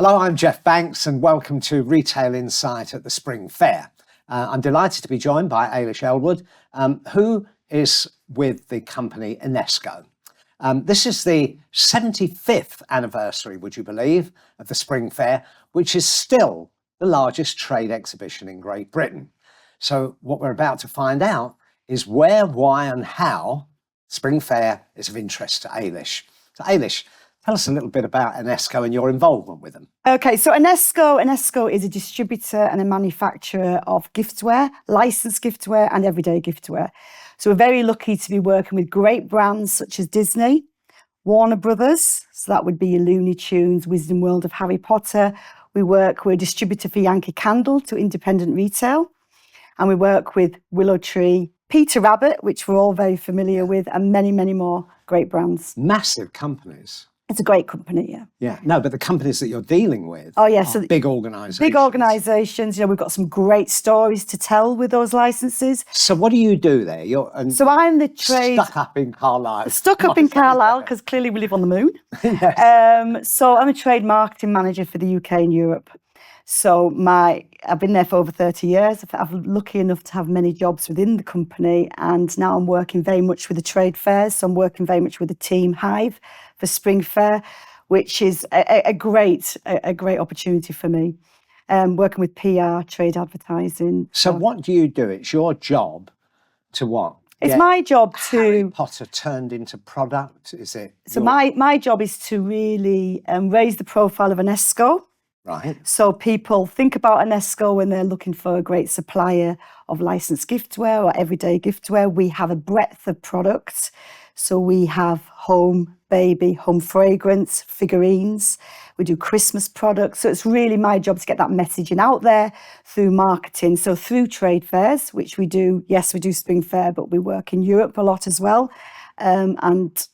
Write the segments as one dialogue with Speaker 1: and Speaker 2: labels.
Speaker 1: Hello, I'm Jeff Banks and welcome to Retail Insight at the Spring Fair. I'm delighted to be joined by Ailish Elwood, who is with the company Enesco. This is the 75th anniversary, would you believe, of the Spring Fair, which is still the largest trade exhibition in Great Britain. So what we're about to find out is where, why and how Spring Fair is of interest to Ailish. So Ailish, tell us a little bit about Enesco and your involvement with them.
Speaker 2: Okay, so Enesco is a distributor and a manufacturer of giftware, licensed giftware and everyday giftware. So we're very lucky to be working with great brands such as Disney, Warner Brothers, so that would be your Looney Tunes, Wizarding World of Harry Potter. We're a distributor for Yankee Candle to independent retail. And we work with Willow Tree, Peter Rabbit, which we're all very familiar with, and many, many more great brands.
Speaker 1: Massive companies.
Speaker 2: It's a great company, yeah.
Speaker 1: Yeah, no, but the companies that you're dealing with
Speaker 2: so
Speaker 1: big organisations.
Speaker 2: Big organisations, we've got some great stories to tell with those licenses.
Speaker 1: So what do you do there?
Speaker 2: So I'm the trade...
Speaker 1: Stuck up in Carlisle.
Speaker 2: Stuck up in Carlisle, because clearly we live on the moon.
Speaker 1: Yes.
Speaker 2: So I'm a trade marketing manager for the UK and Europe. So I've been there for over 30 years. I'm lucky enough to have many jobs within the company, and now I'm working very much with the trade fairs. So I'm working very much with the team Hive for Spring Fair, which is a great opportunity for me. Working with PR, trade advertising.
Speaker 1: So what do you do? It's your job to what?
Speaker 2: It's my job to...
Speaker 1: Harry Potter turned into product, is it?
Speaker 2: So my job is to really raise the profile of Enesco.
Speaker 1: Right.
Speaker 2: So people think about Enesco when they're looking for a great supplier of licensed giftware or everyday giftware. We have a breadth of products. So we have home baby, home fragrance, figurines. We do Christmas products. So it's really my job to get that messaging out there through marketing. So through trade fairs, which we do. Yes, we do Spring Fair, but we work in Europe a lot as well. And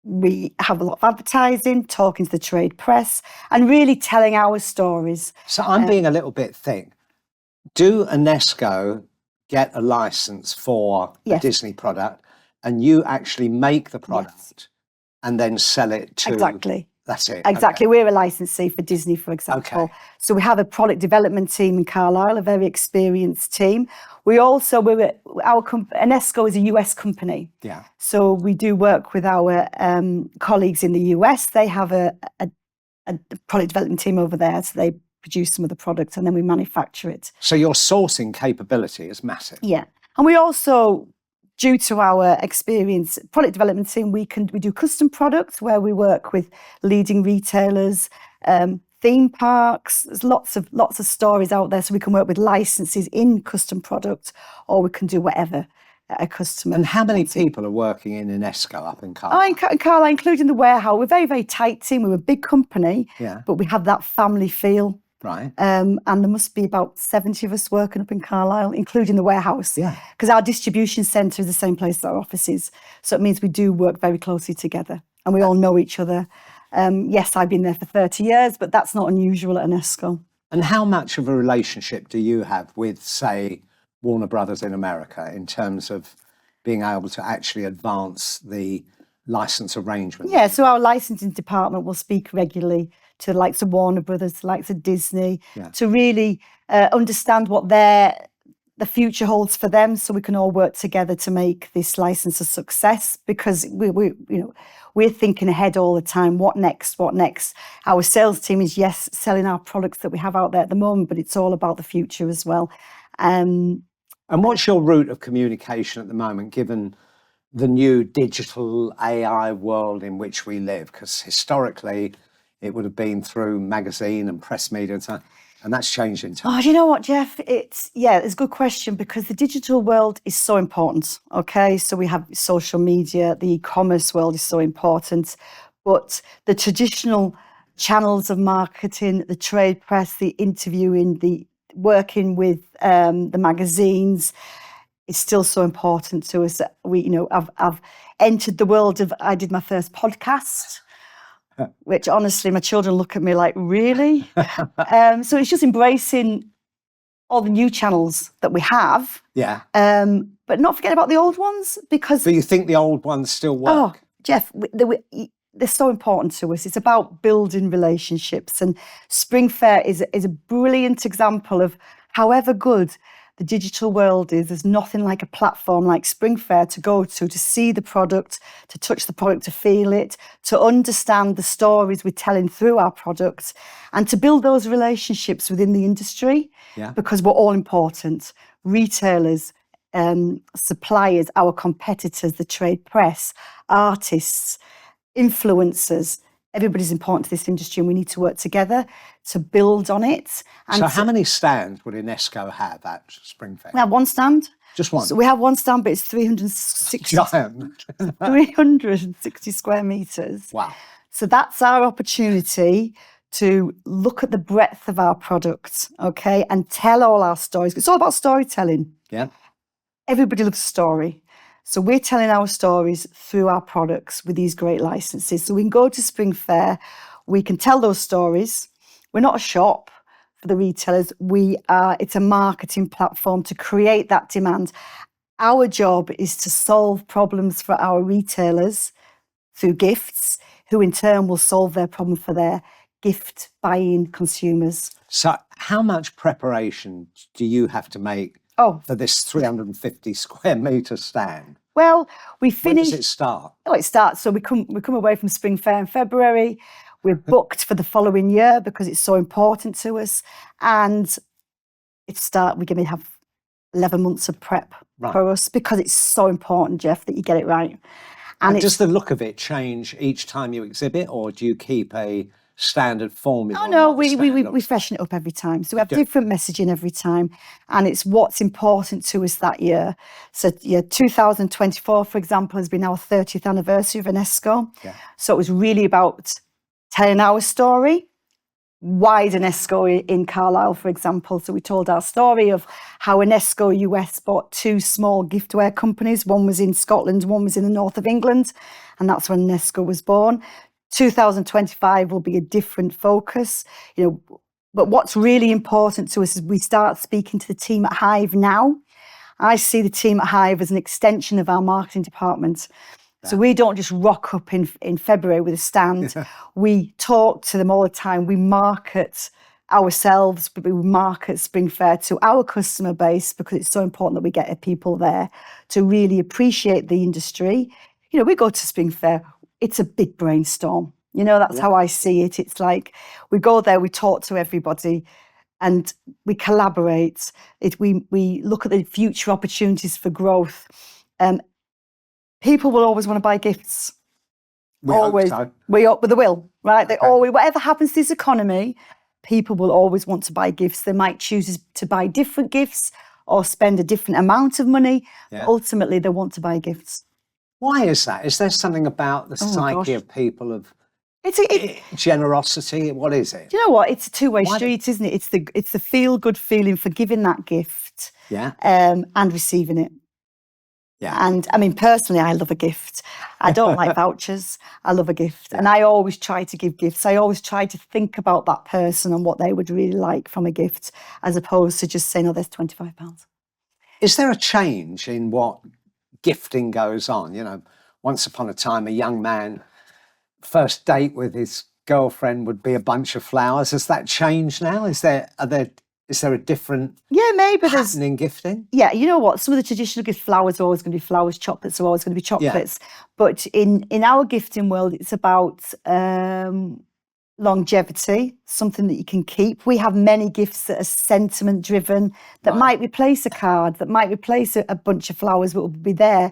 Speaker 2: we have a lot of advertising, talking to the trade press, and really telling our stories.
Speaker 1: So I'm being a little bit thick. Do Enesco get a license for a Disney product, and you actually make the product and then sell it to...
Speaker 2: Exactly.
Speaker 1: That's it.
Speaker 2: Exactly.
Speaker 1: Okay.
Speaker 2: We're a licensee for Disney, for example.
Speaker 1: Okay.
Speaker 2: So we have a product development team in Carlisle, a very experienced team. Enesco is a US company.
Speaker 1: Yeah.
Speaker 2: So we do work with our colleagues in the US. They have a product development team over there. So they produce some of the products and then we manufacture it.
Speaker 1: So your sourcing capability is massive.
Speaker 2: Yeah. And we also, due to our experience, product development team, we do custom products where we work with leading retailers, theme parks. There's lots of stories out there, so we can work with licenses in custom products, or we can do whatever a customer.
Speaker 1: And how many people are working in Enesco up in Carlisle?
Speaker 2: In Carlisle, including the warehouse. We're a very, very tight team. We're a big company, but we have that family feel.
Speaker 1: Right.
Speaker 2: And there must be about 70 of us working up in Carlisle, including the warehouse.
Speaker 1: Yeah.
Speaker 2: Because our distribution centre is the same place as our offices. So it means we do work very closely together and we all know each other. Yes, I've been there for 30 years, but that's not unusual at Enesco.
Speaker 1: And how much of a relationship do you have with, say, Warner Brothers in America in terms of being able to actually advance the license arrangement?
Speaker 2: Yeah, so our licensing department will speak regularly to the likes of Warner Brothers, the likes of Disney, to really understand what the future holds for them, so we can all work together to make this license a success. Because we're thinking ahead all the time. What next? What next? Our sales team is selling our products that we have out there at the moment, but it's all about the future as well.
Speaker 1: And what's your route of communication at the moment, given the new digital AI world in which we live? Because historically, it would have been through magazine and press media and that's changed in time.
Speaker 2: Oh, do you know what, Jeff? It's a good question, because the digital world is so important, okay? So we have social media, the e-commerce world is so important, but the traditional channels of marketing, the trade press, the interviewing, the working with the magazines is still so important to us. I've entered the world of, I did my first podcast, which honestly, my children look at me like, really? So it's just embracing all the new channels that we have.
Speaker 1: Yeah.
Speaker 2: But not forget about the old ones, because...
Speaker 1: But you think the old ones still work?
Speaker 2: Oh, Jeff, they're so important to us. It's about building relationships, and Spring Fair is a brilliant example of however good the digital world is. There's nothing like a platform like Spring Fair to go to see the product, to touch the product, to feel it, to understand the stories we're telling through our products, and to build those relationships within the industry, because we're all important. Retailers, suppliers, our competitors, the trade press, artists, influencers, everybody's important to this industry, and we need to work together to build on it. And
Speaker 1: so how many stands would Inesco have at Spring Fair?
Speaker 2: we have one stand.
Speaker 1: Just one?
Speaker 2: So we have one stand, but it's 360,
Speaker 1: Giant.
Speaker 2: 360 square metres.
Speaker 1: Wow.
Speaker 2: So that's our opportunity to look at the breadth of our product, okay, and tell all our stories. It's all about storytelling.
Speaker 1: Yeah.
Speaker 2: Everybody loves a story. So we're telling our stories through our products with these great licenses. So we can go to Spring Fair, we can tell those stories. We're not a shop for the retailers. It's a marketing platform to create that demand. Our job is to solve problems for our retailers through gifts, who in turn will solve their problem for their gift buying consumers.
Speaker 1: So how much preparation do you have to make for this 350 square metre stand?
Speaker 2: Well, we
Speaker 1: When
Speaker 2: finish.
Speaker 1: does it start?
Speaker 2: It starts. So we come away from Spring Fair in February. We're booked for the following year because it's so important to us, and we're going to have 11 months of prep for us because it's so important, Jeff, that you get it right.
Speaker 1: And does the look of it change each time you exhibit, or do you keep a standard formula?
Speaker 2: Oh no, we freshen it up every time. So we have different messaging every time, and it's what's important to us that year. So 2024, for example, has been our 30th anniversary of Inesco.
Speaker 1: Yeah.
Speaker 2: So it was really about telling our story. Why Inesco in Carlisle, for example? So we told our story of how Inesco US bought two small giftware companies. One was in Scotland, one was in the north of England, and that's when Inesco was born. 2025 will be a different focus, but what's really important to us is we start speaking to the team at Hive now. I see the team at Hive as an extension of our marketing department. So we don't just rock up in February with a stand. We talk to them all the time. We market ourselves, but we market Spring Fair to our customer base because it's so important that we get people there to really appreciate the industry. We go to Spring Fair, it's a big brainstorm. That's how I see it. It's like we go there, we talk to everybody, and we collaborate. We look at the future opportunities for growth. People will always want to buy gifts.
Speaker 1: Always.
Speaker 2: They will, right? They always, whatever happens to this economy, people will always want to buy gifts. They might choose to buy different gifts or spend a different amount of money. But ultimately, they want to buy gifts.
Speaker 1: Why is that? Is there something about the psyche of people of generosity? What is it?
Speaker 2: Do you know what? It's a two-way street, isn't it? It's the feel-good feeling for giving that gift, and receiving it. Yeah. And I mean, personally, I love a gift. I don't like vouchers. I love a gift, and I always try to give gifts. I always try to think about that person and what they would really like from a gift, as opposed to just saying, "Oh, there's £25."
Speaker 1: Is there a change in what gifting goes on? Once upon a time, a young man first date with his girlfriend would be a bunch of flowers. Has that changed now? Is there a different pattern in gifting?
Speaker 2: Yeah, you know what? Some of the traditional gift, flowers are always going to be flowers, chocolates are always going to be chocolates. But in our gifting world, it's about longevity, something that you can keep. We have many gifts that are sentiment driven, that might replace a card, that might replace a bunch of flowers, but will be there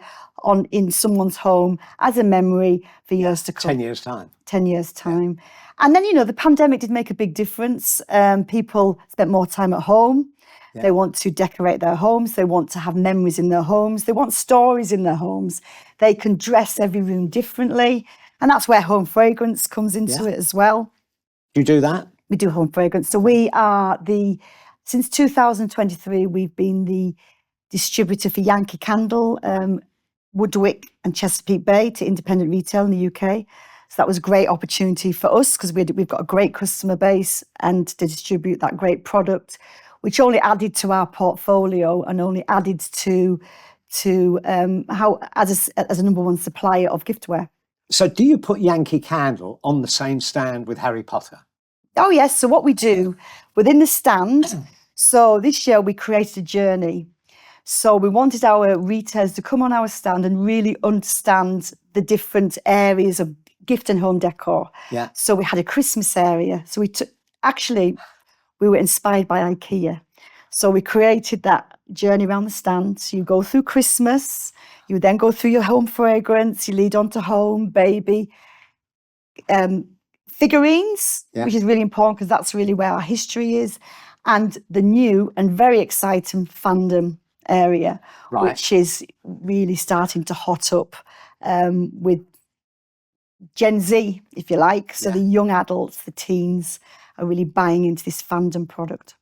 Speaker 2: in someone's home as a memory for years to come.
Speaker 1: 10 years time.
Speaker 2: 10 years time. And then, the pandemic did make a big difference. People spent more time at home. They want to decorate their homes. They want to have memories in their homes. They want stories in their homes. They can dress every room differently. And that's where home fragrance comes into it as well.
Speaker 1: Do you do that?
Speaker 2: We do home fragrance. So we are since 2023, we've been the distributor for Yankee Candle, Woodwick and Chesapeake Bay to independent retail in the UK. So that was a great opportunity for us because we've got a great customer base, and to distribute that great product, which only added to our portfolio and only added to how as a number one supplier of giftware.
Speaker 1: So do you put Yankee Candle on the same stand with Harry Potter?
Speaker 2: Oh, yes. So what we do within the stand, so this year we created a journey. So we wanted our retailers to come on our stand and really understand the different areas of gift and home decor.
Speaker 1: Yeah.
Speaker 2: So we had a Christmas area. So we were inspired by IKEA. So we created that journey around the stand. So you go through Christmas, you then go through your home fragrance, you lead on to home, baby, figurines,
Speaker 1: Yeah.
Speaker 2: which is really important because that's really where our history is, and the new and very exciting fandom area,
Speaker 1: Right.
Speaker 2: which is really starting to hot up with Gen Z, if you like. So
Speaker 1: Yeah.
Speaker 2: the young adults, the teens are really buying into this fandom product.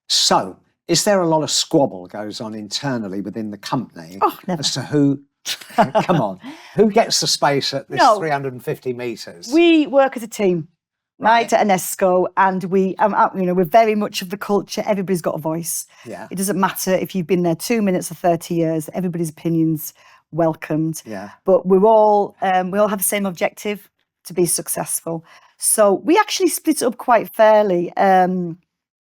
Speaker 1: So is there a lot of squabble goes on internally within the company
Speaker 2: Oh, never.
Speaker 1: as to who, come on, who gets the space at this
Speaker 2: No.
Speaker 1: 350 metres?
Speaker 2: We work as a team, right, at Enesco, and we're very much of the culture. Everybody's got a voice.
Speaker 1: Yeah.
Speaker 2: It doesn't matter if you've been there 2 minutes or 30 years. Everybody's opinions welcomed.
Speaker 1: Yeah.
Speaker 2: But we all have the same objective: to be successful. So we actually split it up quite fairly.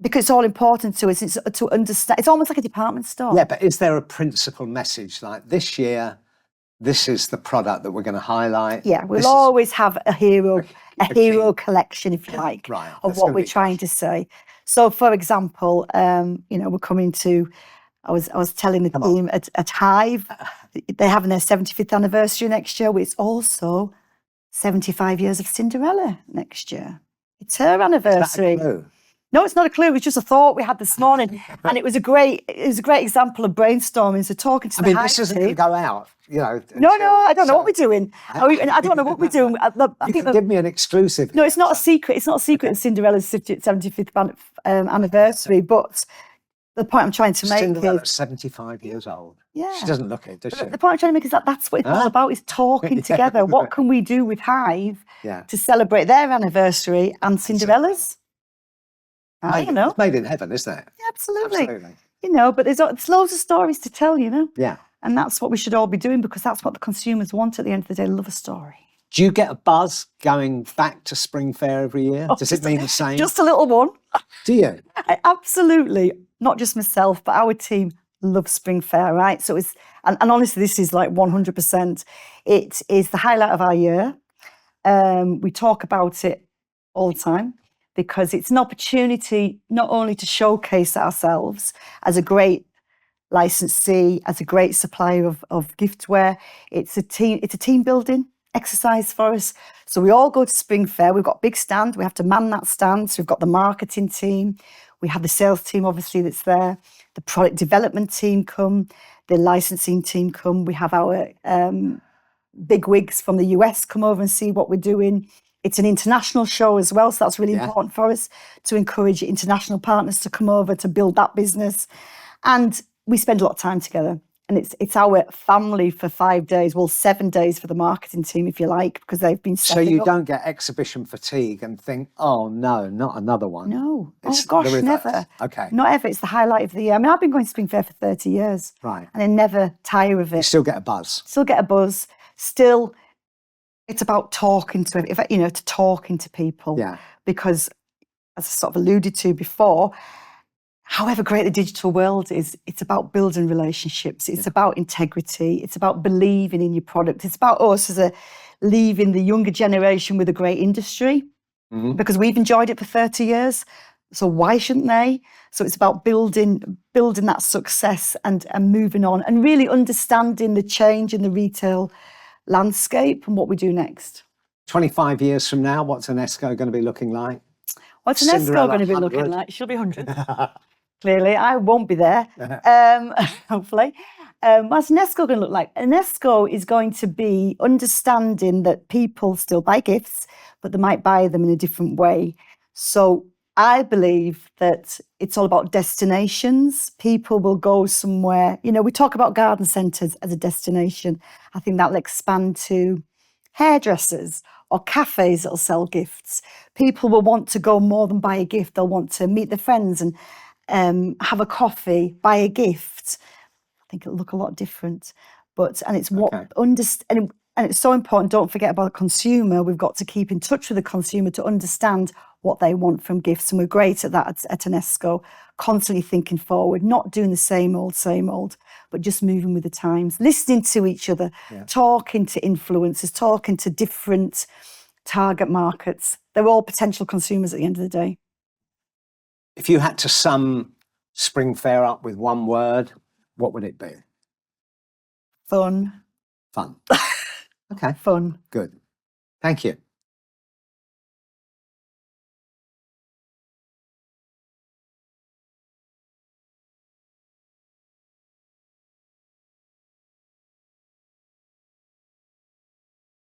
Speaker 2: Because it's all important to us. It's to understand. It's almost like a department store.
Speaker 1: Yeah, but is there a principal message like this year, this is the product that we're going to highlight?
Speaker 2: Yeah,
Speaker 1: This
Speaker 2: we'll
Speaker 1: is-
Speaker 2: always have a hero
Speaker 1: Okay.
Speaker 2: collection, if you like,
Speaker 1: Right,
Speaker 2: of
Speaker 1: that's
Speaker 2: what
Speaker 1: gonna
Speaker 2: we're
Speaker 1: be
Speaker 2: trying to say. So, for example, we're coming to. I was telling the
Speaker 1: Come on.
Speaker 2: team at Hive, they're having their 75th anniversary next year. It's also 75 years of Cinderella next year. It's her
Speaker 1: Is that a
Speaker 2: anniversary.
Speaker 1: clue?
Speaker 2: No, it's not a clue. It's just a thought we had this morning, and it was a great example of brainstorming. So talking to
Speaker 1: I
Speaker 2: the
Speaker 1: mean,
Speaker 2: Hive
Speaker 1: this isn't going to
Speaker 2: team.
Speaker 1: go out,
Speaker 2: No,
Speaker 1: until-
Speaker 2: I don't know what
Speaker 1: so-
Speaker 2: we're doing. I don't know what we're doing. I
Speaker 1: You
Speaker 2: think
Speaker 1: can give me an exclusive.
Speaker 2: no,
Speaker 1: here,
Speaker 2: it's not a
Speaker 1: so-
Speaker 2: secret. It's not a secret of Cinderella's 75th anniversary. But the point I'm trying to make
Speaker 1: Cinderella's
Speaker 2: is,
Speaker 1: 75 years old.
Speaker 2: yeah.
Speaker 1: She doesn't look it, does she?
Speaker 2: The point I'm trying to make is that that's what it's all
Speaker 1: Huh?
Speaker 2: about: is talking
Speaker 1: Yeah.
Speaker 2: together. What can we do with Hive
Speaker 1: Yeah.
Speaker 2: to celebrate their anniversary and Cinderella's? I don't know.
Speaker 1: It's made in heaven, isn't it?
Speaker 2: Absolutely.
Speaker 1: Absolutely.
Speaker 2: But there's loads of stories to tell.
Speaker 1: Yeah.
Speaker 2: And that's what we should all be doing, because that's what the consumers want at the end of the day. Love a story.
Speaker 1: Do you get a buzz going back to Spring Fair every year? Does it mean the same?
Speaker 2: Just a little one.
Speaker 1: Do you?
Speaker 2: Absolutely. Not just myself, but our team loves Spring Fair, right? So and honestly, this is like 100%. It is the highlight of our year. We talk about it all the time because it's an opportunity not only to showcase ourselves as a great licensee, as a great supplier of giftware. It's a team building exercise for us. So we all go to Spring Fair. We've got a big stand. We have to man that stand. So we've got the marketing team. We have the sales team, obviously, that's there. The product development team come. The licensing team come. We have our big wigs from the US come over and see what we're doing. It's an international show as well. So that's really important for us to encourage international partners to come over to build that business. And we spend a lot of time together. And it's our family for 5 days, well, 7 days for the marketing team, if you like, because they've been
Speaker 1: So
Speaker 2: setting
Speaker 1: you
Speaker 2: up.
Speaker 1: don't get exhibition fatigue and think, oh no, not another one.
Speaker 2: No.
Speaker 1: It's
Speaker 2: Oh, gosh,
Speaker 1: the reverse.
Speaker 2: never.
Speaker 1: Okay.
Speaker 2: Not ever. It's the highlight of the year. I mean, I've been going to Spring Fair for 30 years.
Speaker 1: Right.
Speaker 2: And I never tire of
Speaker 1: You
Speaker 2: it.
Speaker 1: still get a buzz.
Speaker 2: Still get a buzz. Still, it's about talking to, to talking to people.
Speaker 1: Yeah.
Speaker 2: Because, as I sort of alluded to before, however great the digital world is, it's about building relationships. It's about integrity. It's about believing in your product. It's about us leaving the younger generation with a great industry, because we've enjoyed it for 30 years. So why shouldn't they? So it's about building that success and moving on and really understanding the change in the retail landscape and what we do next.
Speaker 1: 25 years from now, what's Enesco going to be looking like?
Speaker 2: What's Enesco
Speaker 1: Cinderella
Speaker 2: going to be
Speaker 1: 100.
Speaker 2: looking like? She'll be 100. Clearly, I won't be there, hopefully. What's Enesco going to look like? Enesco is going to be understanding that people still buy gifts, but they might buy them in a different way. So I believe that it's all about destinations. People will go somewhere. We talk about garden centres as a destination. I think that'll expand to hairdressers or cafes that'll sell gifts. People will want to go more than buy a gift. They'll want to meet their friends and have a coffee, buy a gift. I think it'll look a lot different, and it's what
Speaker 1: Okay.
Speaker 2: and And it's so important, don't forget about the consumer. We've got to keep in touch with the consumer to understand what they want from gifts. And we're great at that at UNESCO, constantly thinking forward, not doing the same old, but just moving with the times, listening to each other, talking to influencers, talking to different target markets. They're all potential consumers at the end of the day.
Speaker 1: If you had to sum Spring Fair up with one word, what would it be?
Speaker 2: Fun.
Speaker 1: Fun. Okay,
Speaker 2: Fun.
Speaker 1: good. Thank you.